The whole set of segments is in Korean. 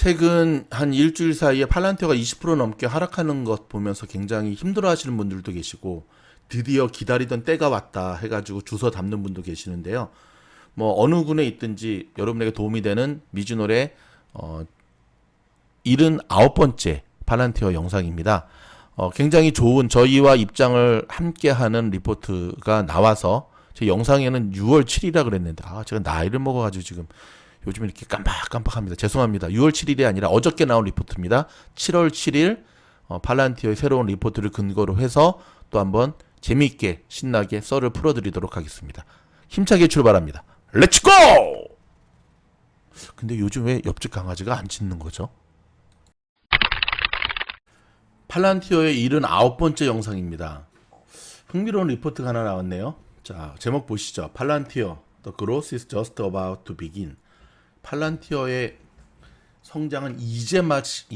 최근 한 일주일 사이에 팔란티어가 20% 넘게 하락하는 것 보면서 굉장히 힘들어하시는 분들도 계시고 드디어 기다리던 때가 왔다 해가지고 주워 담는 분도 계시는데요. 뭐 어느 군에 있든지 여러분에게 도움이 되는 미주노래 79번째 팔란티어 영상입니다. 굉장히 좋은 저희와 입장을 함께하는 리포트가 나와서 제 영상에는 6월 7일이라 그랬는데 제가 나이를 먹어가지고 지금 요즘 이렇게 깜빡깜빡합니다. 죄송합니다. 6월 7일이 아니라 어저께 나온 리포트입니다. 7월 7일 팔란티어의 새로운 리포트를 근거로 해서 또 한번 재미있게 신나게 썰을 풀어드리도록 하겠습니다. 힘차게 출발합니다. 렛츠고! 근데 요즘 왜 옆집 강아지가 안 짖는 거죠? 팔란티어의 79번째 영상입니다. 흥미로운 리포트가 하나 나왔네요. 자, 제목 보시죠. 팔란티어, The growth is just about to begin. 팔란티어의 성장은 이제 막 just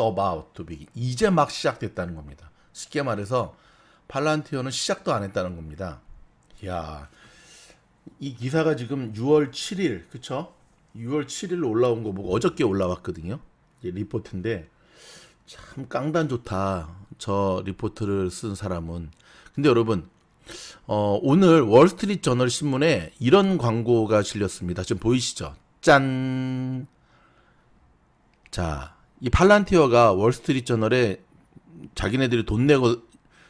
about to begin. 이제 막 시작됐다는 겁니다. 쉽게 말해서 팔란티어는 시작도 안 했다는 겁니다. 이야, 이 기사가 지금 6월 7일, 그쵸? 6월 7일 올라온 거 보고 어저께 올라왔거든요. 이제 리포트인데 참 깡단 좋다. 저 리포트를 쓴 사람은. 근데 여러분, 오늘 월스트리트 저널 신문에 이런 광고가 실렸습니다. 지금 보이시죠? 짠! 자, 이 팔란티어가 월스트리트 저널에 자기네들이 돈 내고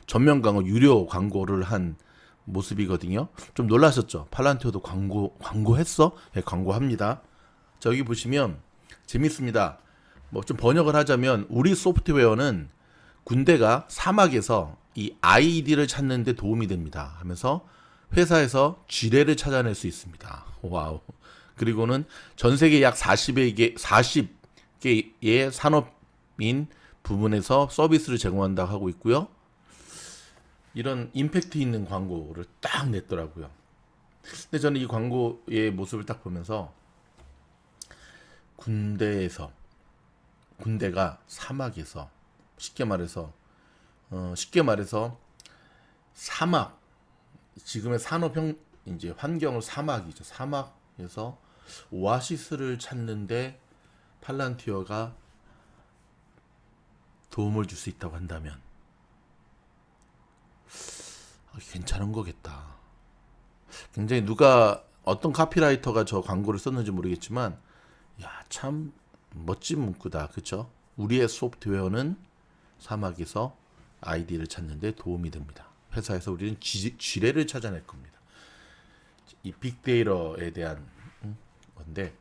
전면 광고, 유료 광고를 한 모습이거든요. 좀 놀라셨죠? 팔란티어도 광고했어? 네, 광고합니다. 자, 여기 보시면 재밌습니다. 뭐 좀 번역을 하자면 우리 소프트웨어는 군대가 사막에서 이 아이디를 찾는 데 도움이 됩니다 하면서 회사에서 지뢰를 찾아낼 수 있습니다. 와우. 그리고는 전 세계 약 40개의 산업인 부문에서 서비스를 제공한다고 하고 있고요. 이런 임팩트 있는 광고를 딱 냈더라고요. 근데 저는 이 광고의 모습을 딱 보면서 군대가 사막에서 쉽게 말해서 사막, 지금의 산업형 이제 환경을 사막이죠. 사막에서 오아시스를 찾는데 팔란티어가 도움을 줄 수 있다고 한다면 괜찮은 거겠다. 굉장히 어떤 카피라이터가 저 광고를 썼는지 모르겠지만 참 멋진 문구다. 그쵸? 우리의 소프트웨어는 사막에서 아이디를 찾는 데 도움이 됩니다. 회사에서 우리는 지뢰를 찾아낼 겁니다. 이 빅데이터에 대한 건데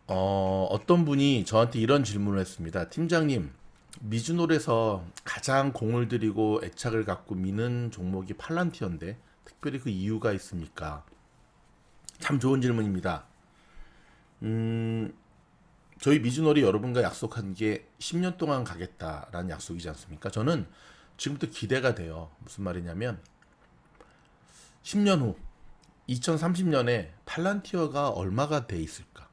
어떤 분이 저한테 이런 질문을 했습니다. 팀장님, 미주놀에서 가장 공을 들이고 애착을 갖고 미는 종목이 팔란티어인데 특별히 그 이유가 있습니까? 참 좋은 질문입니다. 저희 미주놀이 여러분과 약속한 게 10년 동안 가겠다라는 약속이지 않습니까? 저는 지금부터 기대가 돼요. 무슨 말이냐면 10년 후 2030년에 팔란티어가 얼마가 돼 있을까?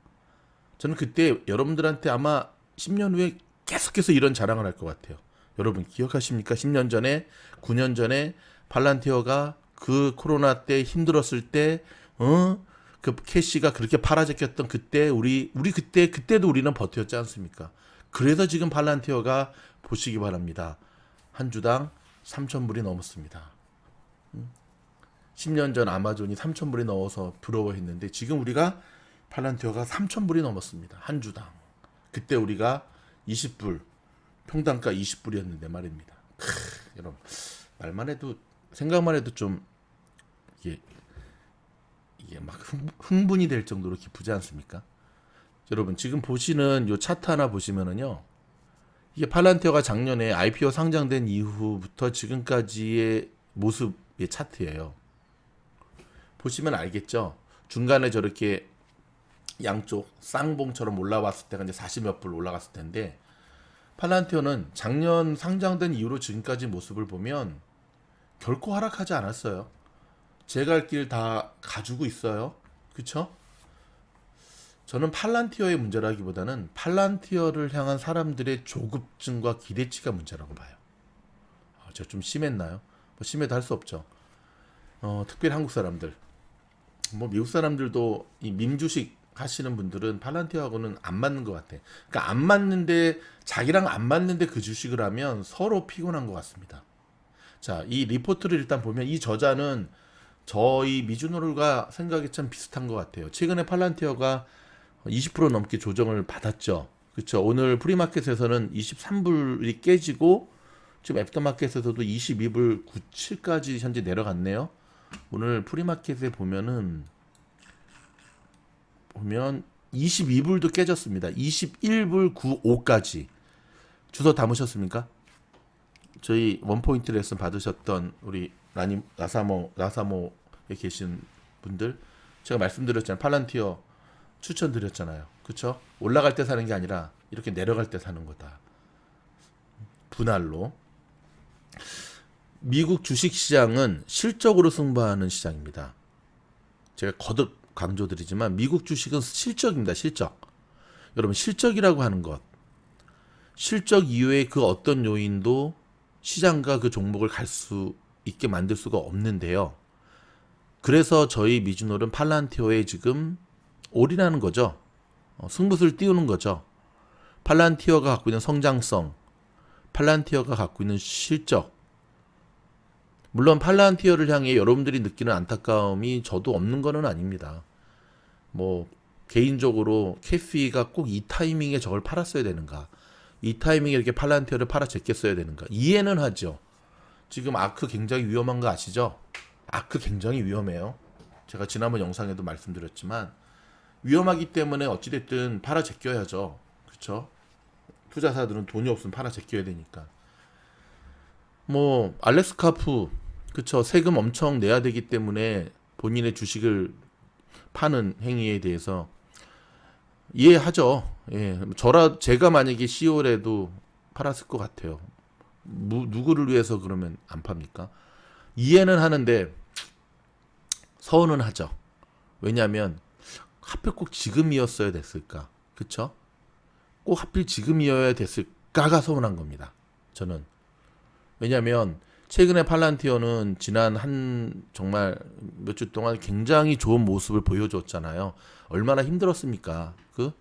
저는 그때 여러분들한테 아마 10년 후에 계속해서 이런 자랑을 할 것 같아요. 여러분 기억하십니까? 10년 전에 9년 전에 팔란티어가 그 코로나 때 힘들었을 때 그 캐시가 그렇게 팔아제꼈던 그때 그때도 우리는 버텼지 않습니까? 그래서 지금 팔란티어가 보시기 바랍니다. 한 주당 3,000불이 넘었습니다. 10년 전 아마존이 3,000불이 넘어서 부러워했는데 지금 우리가 팔란티어가 3,000불이 넘었습니다. 한 주당. 그때 우리가 20불, 평당가 20불이었는데 말입니다. 여러분 말만 해도 생각만 해도 좀 이게 막 흥분이 될 정도로 기쁘지 않습니까? 여러분 지금 보시는 요 차트 하나 보시면은요, 이게 팔란티어가 작년에 IPO 상장된 이후부터 지금까지의 모습의 차트예요. 보시면 알겠죠? 중간에 저렇게 양쪽 쌍봉처럼 올라왔을 때가 이제 40몇 불 올라갔을 텐데 팔란티어는 작년 상장된 이후로 지금까지 모습을 보면 결코 하락하지 않았어요. 제 갈 길 다 가지고 있어요. 그쵸? 저는 팔란티어의 문제라기보다는 팔란티어를 향한 사람들의 조급증과 기대치가 문제라고 봐요. 제가 좀 심했나요? 뭐 심해도 할 수 없죠. 특별히 한국 사람들. 뭐 미국 사람들도 이 밈 주식 하시는 분들은 팔란티어하고는 안 맞는 것 같아. 그러니까 안 맞는데 자기랑 안 맞는데 그 주식을 하면 서로 피곤한 것 같습니다. 자, 이 리포트를 일단 보면 이 저자는 저희 미주노를과 생각이 참 비슷한 것 같아요. 최근에 팔란티어가 20% 넘게 조정을 받았죠. 그렇죠. 오늘 프리마켓에서는 23불이 깨지고 지금 애프터마켓에서도 22불 97까지 현재 내려갔네요. 오늘 프리마켓에 보면 22불도 깨졌습니다. 21불 95까지. 주소 담으셨습니까? 저희 원포인트 레슨 받으셨던 우리 라사모에 계신 분들, 제가 말씀드렸잖아요. 팔란티어 추천드렸잖아요. 그쵸? 올라갈 때 사는 게 아니라 이렇게 내려갈 때 사는 거다. 분할로. 미국 주식시장은 실적으로 승부하는 시장입니다. 제가 거듭 강조드리지만 미국 주식은 실적입니다. 실적. 여러분, 실적이라고 하는 것, 실적 이외의 그 어떤 요인도 시장과 그 종목을 갈 수 있게 만들 수가 없는데요. 그래서 저희 미주놀은 팔란티어에 지금 올인하는 거죠. 승부수를 띄우는 거죠. 팔란티어가 갖고 있는 성장성, 팔란티어가 갖고 있는 실적. 물론 팔란티어를 향해 여러분들이 느끼는 안타까움이 저도 없는 거는 아닙니다. 뭐 개인적으로 캐시가 꼭 이 타이밍에 저걸 팔았어야 되는가, 이 타이밍에 이렇게 팔란티어를 팔아 제꼈어야 되는가, 이해는 하죠. 지금 아크 굉장히 위험한 거 아시죠? 아크 굉장히 위험해요. 제가 지난번 영상에도 말씀드렸지만 위험하기 때문에 어찌됐든 팔아 제껴야죠. 그렇죠? 투자사들은 돈이 없으면 팔아 제껴야 되니까. 뭐 알렉스 카프, 그쵸, 세금 엄청 내야 되기 때문에 본인의 주식을 파는 행위에 대해서 이해하죠. 예, 제가 만약에 CEO라도 팔았을 것 같아요. 누구를 위해서 그러면 안 팝니까? 이해는 하는데 서운은 하죠. 왜냐하면 하필 꼭 지금이었어야 됐을까? 그쵸? 꼭 하필 지금이어야 됐을까가 서운한 겁니다. 저는. 왜냐하면 최근에 팔란티어는 지난 정말 몇 주 동안 굉장히 좋은 모습을 보여줬잖아요. 얼마나 힘들었습니까?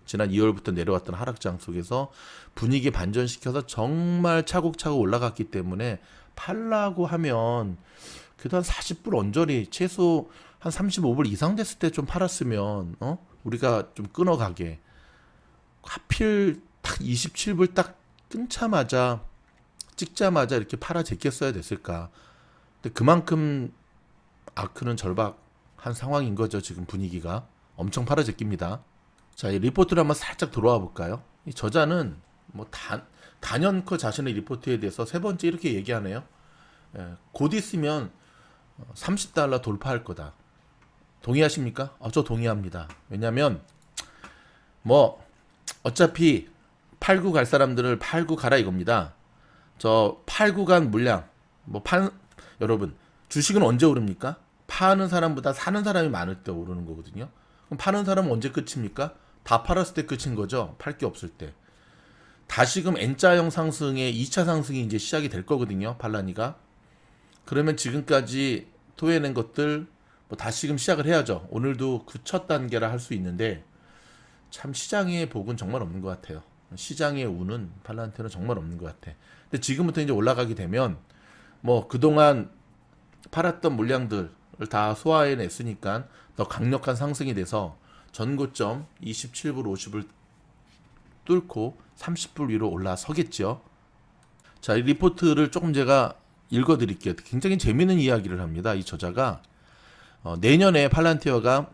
지난 2월부터 내려왔던 하락장 속에서 분위기 반전시켜서 정말 차곡차곡 올라갔기 때문에 팔라고 하면 그래도 한 40불 언저리, 최소 한 35불 이상 됐을 때 좀 팔았으면 우리가 좀 끊어가게. 하필 딱 27불 딱 찍자마자 이렇게 팔아 제꼈어야 됐을까. 근데 그만큼 아크는 절박한 상황인 거죠. 지금 분위기가 엄청 팔아 제낍니다. 자, 이 리포트를 한번 살짝 돌아와 볼까요? 이 저자는 뭐 단연코 자신의 리포트에 대해서 세 번째 이렇게 얘기하네요. 곧 있으면 $30 돌파할 거다. 동의하십니까? 저 동의합니다. 왜냐면 뭐 어차피 팔고 갈 사람들을 팔고 가라 이겁니다. 저 팔고 간 물량, 여러분, 주식은 언제 오릅니까? 파는 사람보다 사는 사람이 많을 때 오르는 거거든요. 그럼 파는 사람은 언제 끝입니까? 다 팔았을 때 끝인 거죠. 팔 게 없을 때. 다시금 N자형 상승의 2차 상승이 이제 시작이 될 거거든요. 팔라니가. 그러면 지금까지 토해낸 것들 다시금 시작을 해야죠. 오늘도 그 첫 단계라 할 수 있는데 참 시장의 복은 정말 없는 것 같아요. 시장의 운은 팔란티어는 정말 없는 것 같아. 근데 지금부터 이제 올라가게 되면 뭐 그동안 팔았던 물량들을 다 소화해냈으니까 더 강력한 상승이 돼서 전고점 27불 50을 뚫고 30불 위로 올라서겠죠. 자, 이 리포트를 조금 제가 읽어드릴게요. 굉장히 재미있는 이야기를 합니다. 이 저자가 내년에 팔란티어가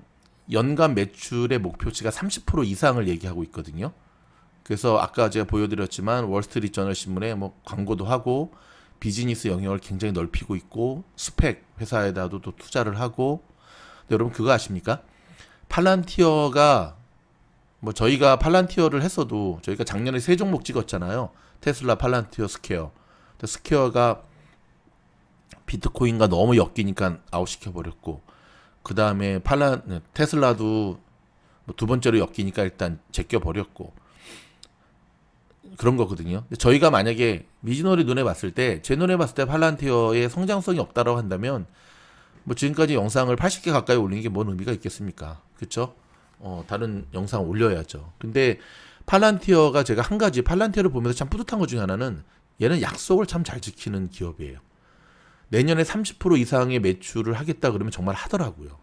연간 매출의 목표치가 30% 이상을 얘기하고 있거든요. 그래서 아까 제가 보여드렸지만 월스트리트저널 신문에 뭐 광고도 하고 비즈니스 영역을 굉장히 넓히고 있고 스펙 회사에다도 또 투자를 하고. 근데 여러분 그거 아십니까? 팔란티어가 저희가 팔란티어를 했어도 저희가 작년에 세 종목 찍었잖아요. 테슬라, 팔란티어, 스퀘어. 근데 스퀘어가 비트코인과 너무 엮이니까 아웃시켜버렸고, 그 다음에 테슬라도 두 번째로 엮이니까 일단 제껴버렸고, 그런 거거든요. 근데 저희가 만약에 미즈노리 눈에 봤을 때, 제 눈에 봤을 때 팔란티어의 성장성이 없다라고 한다면 뭐 지금까지 영상을 80개 가까이 올린 게 뭔 의미가 있겠습니까? 그쵸? 다른 영상 올려야죠. 근데 팔란티어가 제가 한 가지 팔란티어를 보면서 참 뿌듯한 것 중에 하나는 얘는 약속을 참 잘 지키는 기업이에요. 내년에 30% 이상의 매출을 하겠다 그러면 정말 하더라고요.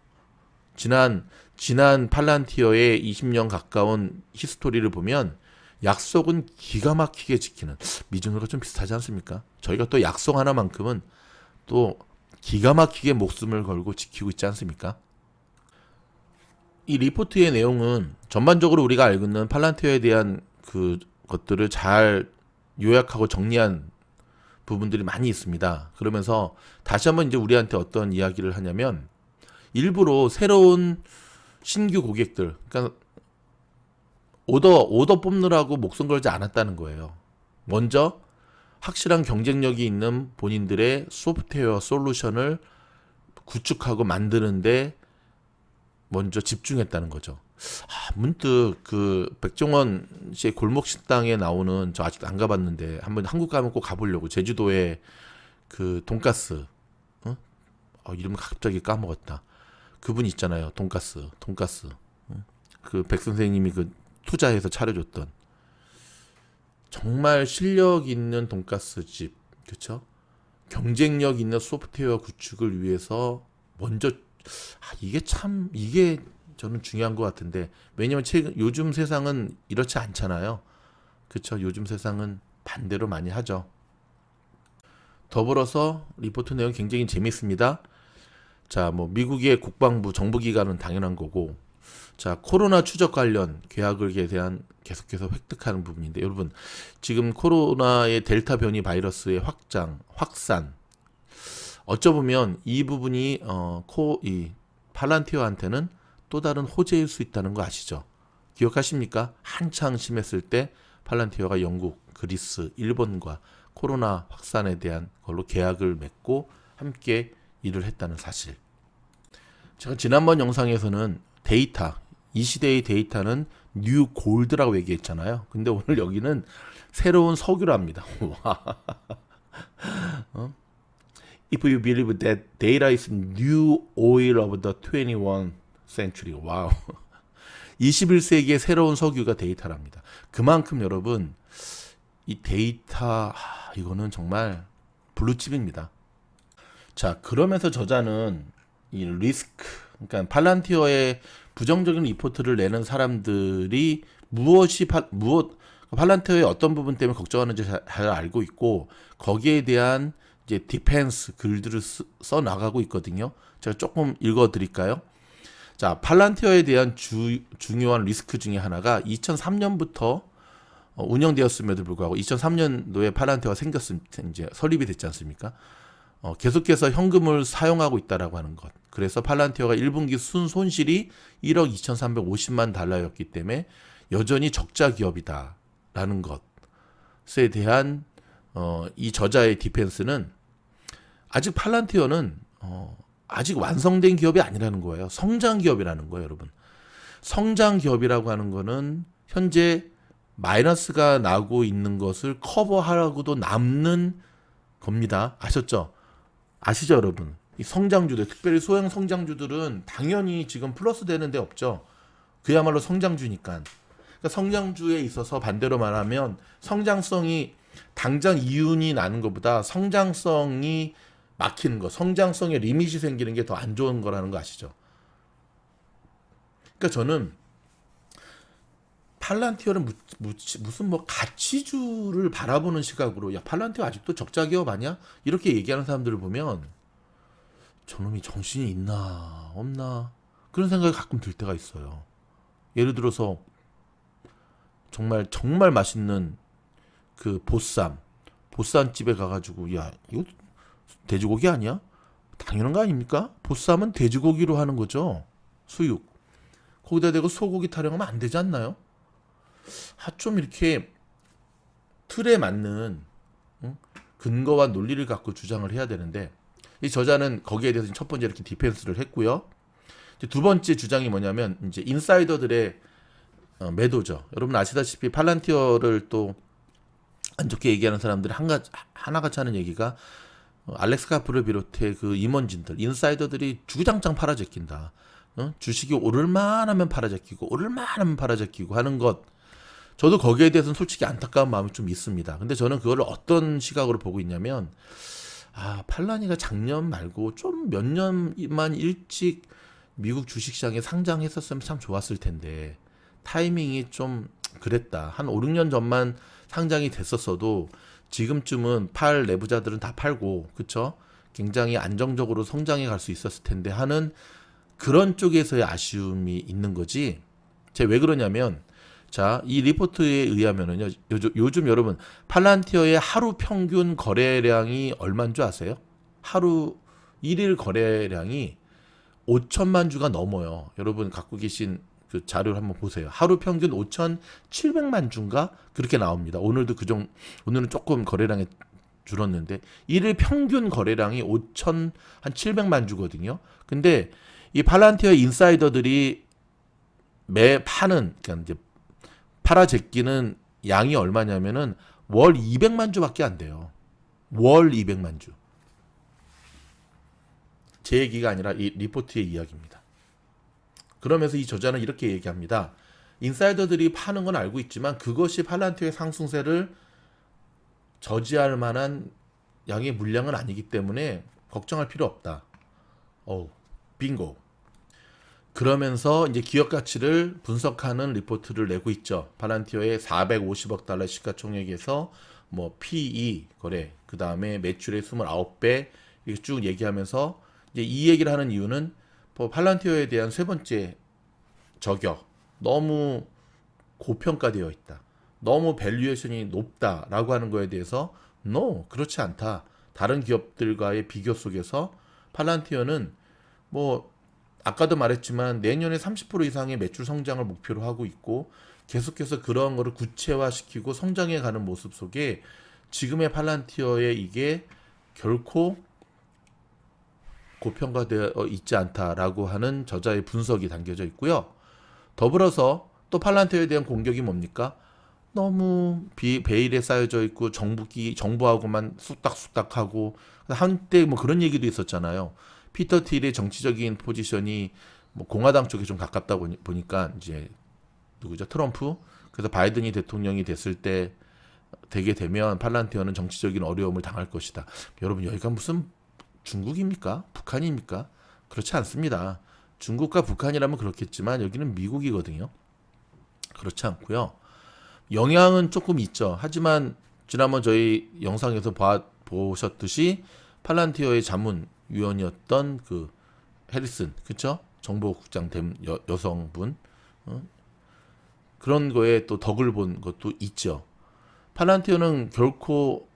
지난 팔란티어의 20년 가까운 히스토리를 보면 약속은 기가 막히게 지키는, 미즈노가 좀 비슷하지 않습니까? 저희가 또 약속 하나만큼은 또 기가 막히게 목숨을 걸고 지키고 있지 않습니까? 이 리포트의 내용은 전반적으로 우리가 알고 있는 팔란티어에 대한 그 것들을 잘 요약하고 정리한 부분들이 많이 있습니다. 그러면서 다시 한번 이제 우리한테 어떤 이야기를 하냐면, 일부러 새로운 신규 고객들, 그러니까 오더 뽑느라고 목숨 걸지 않았다는 거예요. 먼저 확실한 경쟁력이 있는 본인들의 소프트웨어 솔루션을 구축하고 만드는데 먼저 집중했다는 거죠. 문득 그 백종원 씨의 골목 식당에 나오는, 저 아직도 안 가봤는데 한번 한국 가면 꼭 가보려고, 제주도에 그 돈가스, 이름 갑자기 까먹었다. 그분 있잖아요. 돈가스. 그 백 선생님이 그 투자해서 차려줬던 정말 실력 있는 돈가스 집, 그렇죠? 경쟁력 있는 소프트웨어 구축을 위해서 먼저, 이게 저는 중요한 것 같은데, 왜냐면 요즘 세상은 이렇지 않잖아요. 그렇죠? 요즘 세상은 반대로 많이 하죠. 더불어서 리포트 내용 굉장히 재밌습니다. 자, 뭐 미국의 국방부 정부기관은 당연한 거고, 자, 코로나 추적 관련 계약을 대한 계속해서 획득하는 부분인데, 여러분 지금 코로나의 델타 변이 바이러스의 확산, 어쩌보면 이 부분이 이 팔란티어한테는 또 다른 호재일 수 있다는 거 아시죠? 기억하십니까? 한창 심했을 때 팔란티어가 영국, 그리스, 일본과 코로나 확산에 대한 걸로 계약을 맺고 함께 일을 했다는 사실. 제가 지난번 영상에서는 데이터, 이 시대의 데이터는 뉴 골드라고 얘기했잖아요. 근데 오늘 여기는 새로운 석유랍니다. If you believe that data is new oil of the 21st century. 와우. 21세기의 새로운 석유가 데이터랍니다. 그만큼 여러분, 이 데이터, 이거는 정말 블루칩입니다. 자, 그러면서 저자는 이 리스크, 그러니까 팔란티어의 부정적인 리포트를 내는 사람들이 팔란티어의 어떤 부분 때문에 걱정하는지 잘 알고 있고, 거기에 대한 이제 디펜스 글들을 써 나가고 있거든요. 제가 조금 읽어 드릴까요? 자, 팔란티어에 대한 중요한 리스크 중에 하나가 2003년부터 운영되었음에도 불구하고 2003년도에 팔란티어가 이제 설립이 됐지 않습니까? 계속해서 현금을 사용하고 있다라고 하는 것. 그래서 팔란티어가 1분기 순손실이 1억 2,350만 달러였기 때문에 여전히 적자 기업이다라는 것에 대한 이 저자의 디펜스는, 아직 팔란티어는 아직 완성된 기업이 아니라는 거예요. 성장 기업이라는 거예요, 여러분. 성장 기업이라고 하는 거는 현재 마이너스가 나고 있는 것을 커버하라고도 남는 겁니다. 아셨죠? 아시죠, 여러분? 이 성장주들, 특별히 소형 성장주들은 당연히 지금 플러스 되는 데 없죠. 그야말로 성장주니까. 그러니까 성장주에 있어서 반대로 말하면 성장성이 당장 이윤이 나는 것보다 성장성이 막히는 거, 성장성에 리밋이 생기는 게 더 안 좋은 거라는 거 아시죠? 그러니까 저는 팔란티어는 무슨 뭐 가치주를 바라보는 시각으로, 야, 팔란티어 아직도 적자 기업 아니야? 이렇게 얘기하는 사람들을 보면 저놈이 정신이 있나 없나 그런 생각이 가끔 들 때가 있어요. 예를 들어서 정말 맛있는 그 보쌈집에 가가지고, 야, 이거 돼지고기 아니야? 당연한 거 아닙니까? 보쌈은 돼지고기로 하는 거죠. 수육. 거기다 대고 소고기 타령하면 안 되지 않나요? 좀 이렇게 틀에 맞는 근거와 논리를 갖고 주장을 해야 되는데, 이 저자는 거기에 대해서 첫 번째 이렇게 디펜스를 했고요. 이제 두 번째 주장이 뭐냐면, 이제 인사이더들의 매도죠. 여러분 아시다시피 팔란티어를 또 안 좋게 얘기하는 사람들이 하나같이 하는 얘기가, 알렉스 카프를 비롯해 그 임원진들, 인사이더들이 주구장창 팔아제낀다. 주식이 오를만 하면 팔아제끼고 오를만 하면 팔아제끼고 하는 것. 저도 거기에 대해서는 솔직히 안타까운 마음이 좀 있습니다. 근데 저는 그거를 어떤 시각으로 보고 있냐면 팔라니가 작년 말고 좀 몇 년만 일찍 미국 주식시장에 상장했었으면 참 좋았을 텐데 타이밍이 좀 그랬다. 한 5, 6년 전만 상장이 됐었어도 지금쯤은 팔 내부자들은 다 팔고 그쵸? 굉장히 안정적으로 성장해 갈 수 있었을 텐데 하는 그런 쪽에서의 아쉬움이 있는 거지. 제가 왜 그러냐면 자, 이 리포트에 의하면은요. 요즘 여러분 팔란티어의 하루 평균 거래량이 얼마인 줄 아세요? 하루 일일 거래량이 5천만 주가 넘어요. 여러분 갖고 계신 그 자료를 한번 보세요. 하루 평균 5,700만 주인가 그렇게 나옵니다. 오늘은 조금 거래량이 줄었는데 일일 평균 거래량이 5,700만 주거든요. 근데 이 팔란티어 인사이더들이 매 파는 그러니까 이제 팔아 제끼는 양이 얼마냐면은 월 200만 주밖에 안 돼요. 월 200만 주. 제 얘기가 아니라 이 리포트의 이야기입니다. 그러면서 이 저자는 이렇게 얘기합니다. 인사이더들이 파는 건 알고 있지만 그것이 팔란티어의 상승세를 저지할 만한 양의 물량은 아니기 때문에 걱정할 필요 없다. 빙고. 그러면서 이제 기업 가치를 분석하는 리포트를 내고 있죠. 팔란티어의 450억 달러 시가총액에서 뭐 PE 거래, 그 다음에 매출의 29배 이렇게 쭉 얘기하면서 이제 이 얘기를 하는 이유는 팔란티어에 대한 세 번째 저격, 너무 고평가되어 있다. 너무 밸류에이션이 높다라고 하는 거에 대해서 no, 그렇지 않다. 다른 기업들과의 비교 속에서 팔란티어는 뭐 아까도 말했지만 내년에 30% 이상의 매출 성장을 목표로 하고 있고 계속해서 그런 거를 구체화시키고 성장해 가는 모습 속에 지금의 팔란티어의 이게 결코 고평가되어 있지 않다라고 하는 저자의 분석이 담겨져 있고요. 더불어서 또 팔란티어에 대한 공격이 뭡니까? 너무 베일에 쌓여져 있고 정부하고만 쑥닥쑥닥하고 한때 뭐 그런 얘기도 있었잖아요. 피터 틸의 정치적인 포지션이 뭐 공화당 쪽에 좀 가깝다 보니까 이제 누구죠? 트럼프. 그래서 바이든이 대통령이 됐을 때 되게 되면 팔란티어는 정치적인 어려움을 당할 것이다. 여러분 여기가 무슨 중국입니까? 북한입니까? 그렇지 않습니다. 중국과 북한이라면 그렇겠지만 여기는 미국이거든요. 그렇지 않고요. 영향은 조금 있죠. 하지만 지난번 저희 영상에서 보셨듯이 팔란티어의 자문위원이었던 그 해리슨, 그쵸? 정보국장 된 여성분 그런 거에 또 덕을 본 것도 있죠. 팔란티어는 결코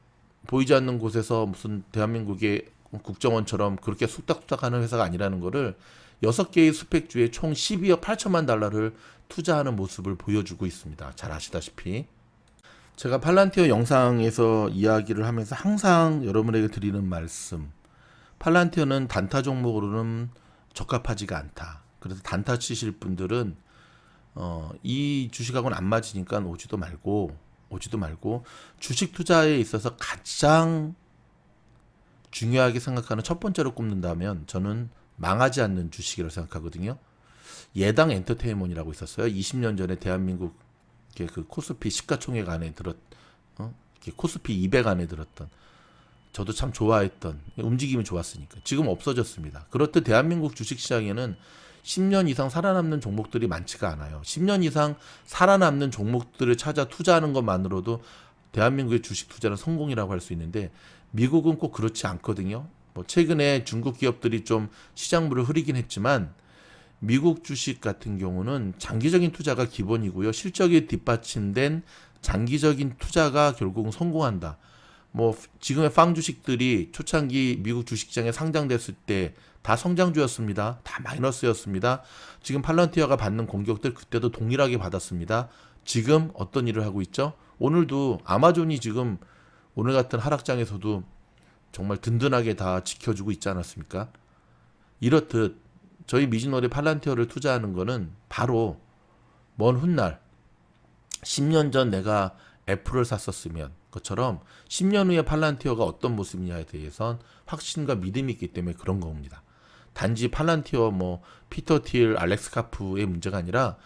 보이지 않는 곳에서 무슨 대한민국의 국정원처럼 그렇게 쑥닥쑥닥하는 회사가 아니라는 거를 6개의 스펙주에 총 12억 8천만 달러를 투자하는 모습을 보여주고 있습니다. 잘 아시다시피 제가 팔란티어 영상에서 이야기를 하면서 항상 여러분에게 드리는 말씀, 팔란티어는 단타 종목으로는 적합하지가 않다. 그래서 단타 치실 분들은 이 주식하고는 안 맞으니까 오지도 말고 주식 투자에 있어서 가장 중요하게 생각하는 첫 번째로 꼽는다면 저는 망하지 않는 주식이라고 생각하거든요. 예당 엔터테인먼트라고 있었어요. 20년 전에 대한민국 그 코스피 시가총액 안에 코스피 200 안에 들었던, 저도 참 좋아했던, 움직임이 좋았으니까. 지금 없어졌습니다. 그렇듯 대한민국 주식시장에는 10년 이상 살아남는 종목들이 많지가 않아요. 10년 이상 살아남는 종목들을 찾아 투자하는 것만으로도 대한민국의 주식 투자는 성공이라고 할 수 있는데 미국은 꼭 그렇지 않거든요. 뭐 최근에 중국 기업들이 좀 시장물을 흐리긴 했지만 미국 주식 같은 경우는 장기적인 투자가 기본이고요. 실적이 뒷받침된 장기적인 투자가 결국은 성공한다. 뭐 지금의 빵 주식들이 초창기 미국 주식시장에 상장됐을 때 다 성장주였습니다. 다 마이너스였습니다. 지금 팔란티어가 받는 공격들 그때도 동일하게 받았습니다. 지금 어떤 일을 하고 있죠? 오늘도 아마존이 지금 오늘 같은 하락장에서도 정말 든든하게 다 지켜주고 있지 않았습니까? 이렇듯 저희 미즈노래 팔란티어를 투자하는 거는 바로 먼 훗날 10년 전 내가 애플을 샀었으면 것처럼 10년 후에 팔란티어가 어떤 모습이냐에 대해선 확신과 믿음이 있기 때문에 그런 겁니다. 단지 팔란티어 뭐 피터 틸, 알렉스 카프의 문제가 아니라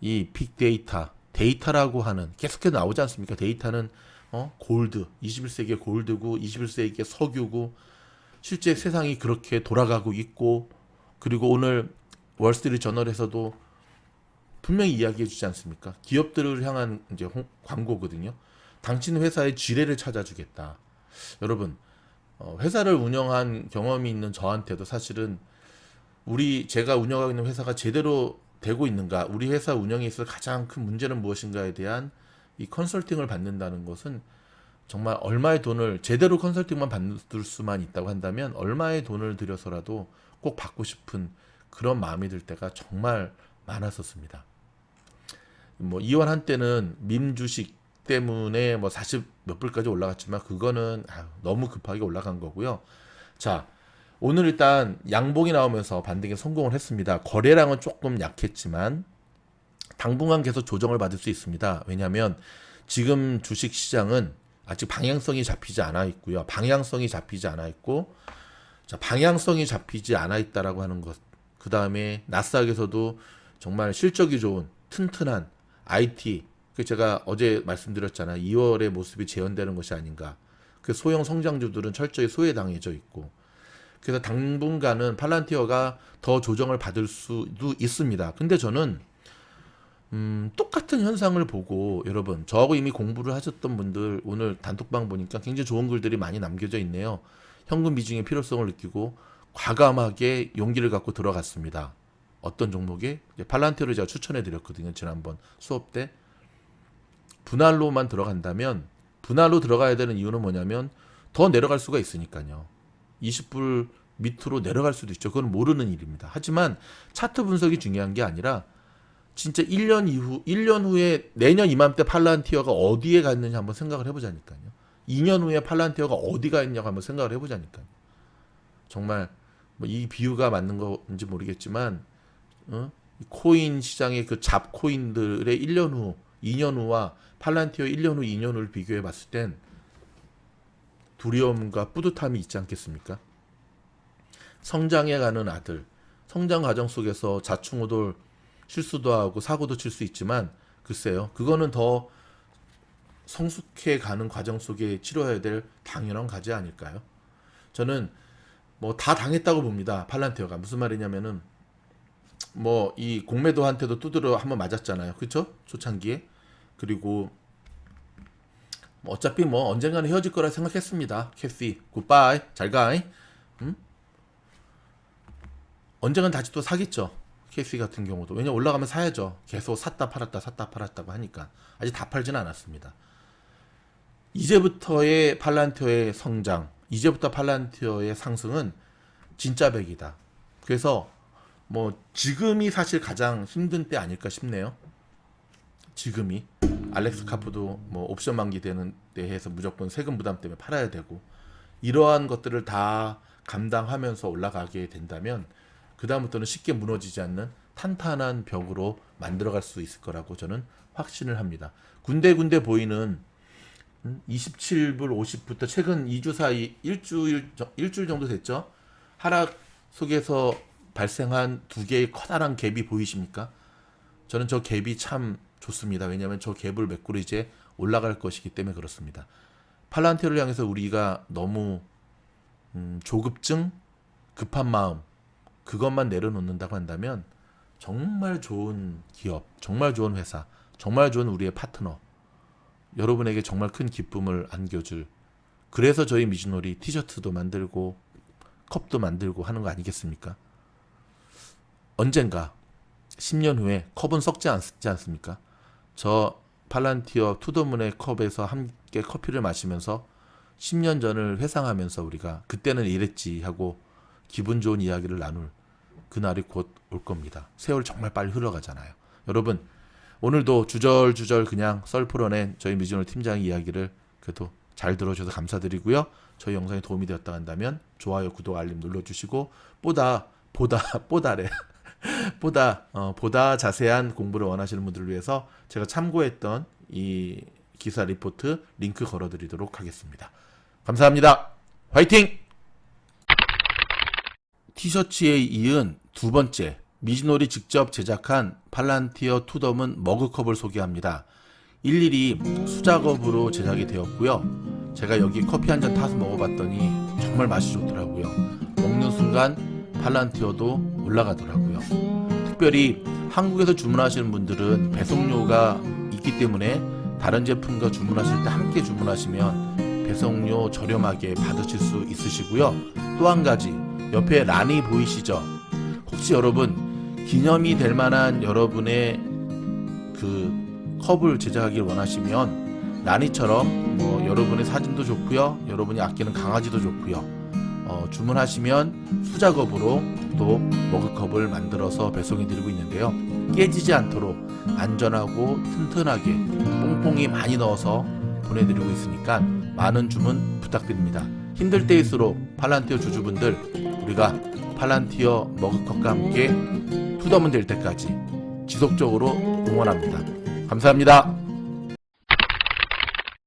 이 빅데이터, 데이터라고 하는 계속해서 나오지 않습니까? 데이터는 골드, 21세기의 골드고 21세기의 석유고 실제 세상이 그렇게 돌아가고 있고 그리고 오늘 월스트리트 저널에서도 분명히 이야기해 주지 않습니까? 기업들을 향한 이제 광고거든요. 당신 회사의 지뢰를 찾아주겠다. 여러분, 회사를 운영한 경험이 있는 저한테도 사실은 제가 운영하고 있는 회사가 제대로 되고 있는가, 우리 회사 운영에 있어 가장 큰 문제는 무엇인가에 대한 이 컨설팅을 받는다는 것은 정말 얼마의 돈을 제대로 컨설팅만 받을 수만 있다고 한다면 얼마의 돈을 들여서라도 꼭 받고 싶은 그런 마음이 들 때가 정말 많았었습니다. 뭐 이원 한때는 밈 주식 때문에 뭐 40 몇 불까지 올라갔지만 그거는 너무 급하게 올라간 거고요. 자, 오늘 일단 양봉이 나오면서 반등에 성공을 했습니다. 거래량은 조금 약했지만 당분간 계속 조정을 받을 수 있습니다. 왜냐하면 지금 주식 시장은 아직 방향성이 잡히지 않아 있고요. 방향성이 잡히지 않아 있고, 자, 방향성이 잡히지 않아 있다라고 하는 것. 그 다음에 나스닥에서도 정말 실적이 좋은 튼튼한 IT, 제가 어제 말씀드렸잖아요. 2월의 모습이 재현되는 것이 아닌가. 그 소형 성장주들은 철저히 소외당해져 있고, 그래서 당분간은 팔란티어가 더 조정을 받을 수도 있습니다. 근데 저는 똑같은 현상을 보고 여러분 저하고 이미 공부를 하셨던 분들 오늘 단톡방 보니까 굉장히 좋은 글들이 많이 남겨져 있네요. 현금 비중의 필요성을 느끼고 과감하게 용기를 갖고 들어갔습니다. 어떤 종목에? 팔란티어를 제가 추천해 드렸거든요. 지난번 수업 때. 분할로만 들어간다면 분할로 들어가야 되는 이유는 뭐냐면 더 내려갈 수가 있으니까요. 20불 밑으로 내려갈 수도 있죠. 그건 모르는 일입니다. 하지만 차트 분석이 중요한 게 아니라 진짜 1년 후에 내년 이맘때 팔란티어가 어디에 갔느냐 한번 생각을 해보자니까요. 2년 후에 팔란티어가 어디가 있냐고 한번 생각을 해보자니까요. 정말 뭐 이 비유가 맞는 건지 모르겠지만 코인 시장의 그 잡코인들의 1년 후, 2년 후와 팔란티어 1년 후, 2년 후를 비교해 봤을 땐 두려움과 뿌듯함이 있지 않겠습니까? 성장해가는 아들, 성장 과정 속에서 좌충우돌 실수도 하고 사고도 칠 수 있지만 글쎄요, 그거는 더 성숙해 가는 과정 속에 치러야 될 당연한 과제 아닐까요? 저는 뭐 다 당했다고 봅니다. 팔란티어가 무슨 말이냐면은 뭐 이 공매도한테도 두드려 한번 맞았잖아요, 그렇죠? 초창기에. 그리고 뭐 어차피 뭐 언젠가는 헤어질 거라 생각했습니다. 캐시 굿바이 잘가. 언젠간 다시 또 사겠죠. 캐시 같은 경우도. 왜냐 올라가면 사야죠. 계속 샀다 팔았다고 하니까. 아직 다 팔지는 않았습니다. 이제부터의 팔란티어의 성장, 이제부터 팔란티어의 상승은 진짜 백이다. 그래서 뭐 지금이 사실 가장 힘든 때 아닐까 싶네요. 지금이 알렉스 카프도 뭐 옵션 만기 되는 때에서 무조건 세금 부담 때문에 팔아야 되고 이러한 것들을 다 감당하면서 올라가게 된다면 그 다음부터는 쉽게 무너지지 않는 탄탄한 벽으로 만들어갈 수 있을 거라고 저는 확신을 합니다. 군데군데 보이는 27불 50부터 최근 2주 사이 일주일 정도 됐죠. 하락 속에서 발생한 두 개의 커다란 갭이 보이십니까? 저는 저 갭이 참 좋습니다. 왜냐하면 저 갭을 메꾸고 이제 올라갈 것이기 때문에 그렇습니다. 팔란티어를 향해서 우리가 너무 조급증, 급한 마음 그것만 내려놓는다고 한다면 정말 좋은 기업, 정말 좋은 회사, 정말 좋은 우리의 파트너 여러분에게 정말 큰 기쁨을 안겨줄 그래서 저희 미즈놀이 티셔츠도 만들고 컵도 만들고 하는 거 아니겠습니까? 언젠가 10년 후에 컵은 썩지 않습니까? 저 팔란티어 투더문의 컵에서 함께 커피를 마시면서 10년 전을 회상하면서 우리가 그때는 이랬지 하고 기분 좋은 이야기를 나눌 그날이 곧 올 겁니다. 세월 정말 빨리 흘러가잖아요. 여러분 오늘도 주절주절 그냥 썰 풀어낸 저희 미즈놀 팀장의 이야기를 그래도 잘 들어주셔서 감사드리고요. 저희 영상이 도움이 되었다 한다면 좋아요, 구독, 알림 눌러주시고 보다 자세한 공부를 원하시는 분들을 위해서 제가 참고했던 이 기사 리포트 링크 걸어드리도록 하겠습니다. 감사합니다. 화이팅! 티셔츠에 이은 두 번째, 미즈놀이 직접 제작한 팔란티어 투덤은 머그컵을 소개합니다. 일일이 수작업으로 제작이 되었고요. 제가 여기 커피 한 잔 타서 먹어봤더니 정말 맛이 좋더라고요. 먹는 순간 팔란티어도 올라가더라고요. 특별히 한국에서 주문하시는 분들은 배송료가 있기 때문에 다른 제품과 주문하실 때 함께 주문하시면 배송료 저렴하게 받으실 수 있으시고요. 또 한 가지, 옆에 란이 보이시죠? 혹시 여러분 기념이 될 만한 여러분의 그 컵을 제작하길 원하시면 란이처럼 여러분의 사진도 좋고요, 여러분이 아끼는 강아지도 좋고요, 주문하시면 수작업으로 또 머그컵을 만들어서 배송해 드리고 있는데요. 깨지지 않도록 안전하고 튼튼하게 뽕뽕이 많이 넣어서 보내드리고 있으니까 많은 주문 부탁드립니다. 힘들 때일수록 팔란티어 주주분들, 우리가 팔란티어 머그컵과 함께 투덤은 될 때까지 지속적으로 응원합니다. 감사합니다.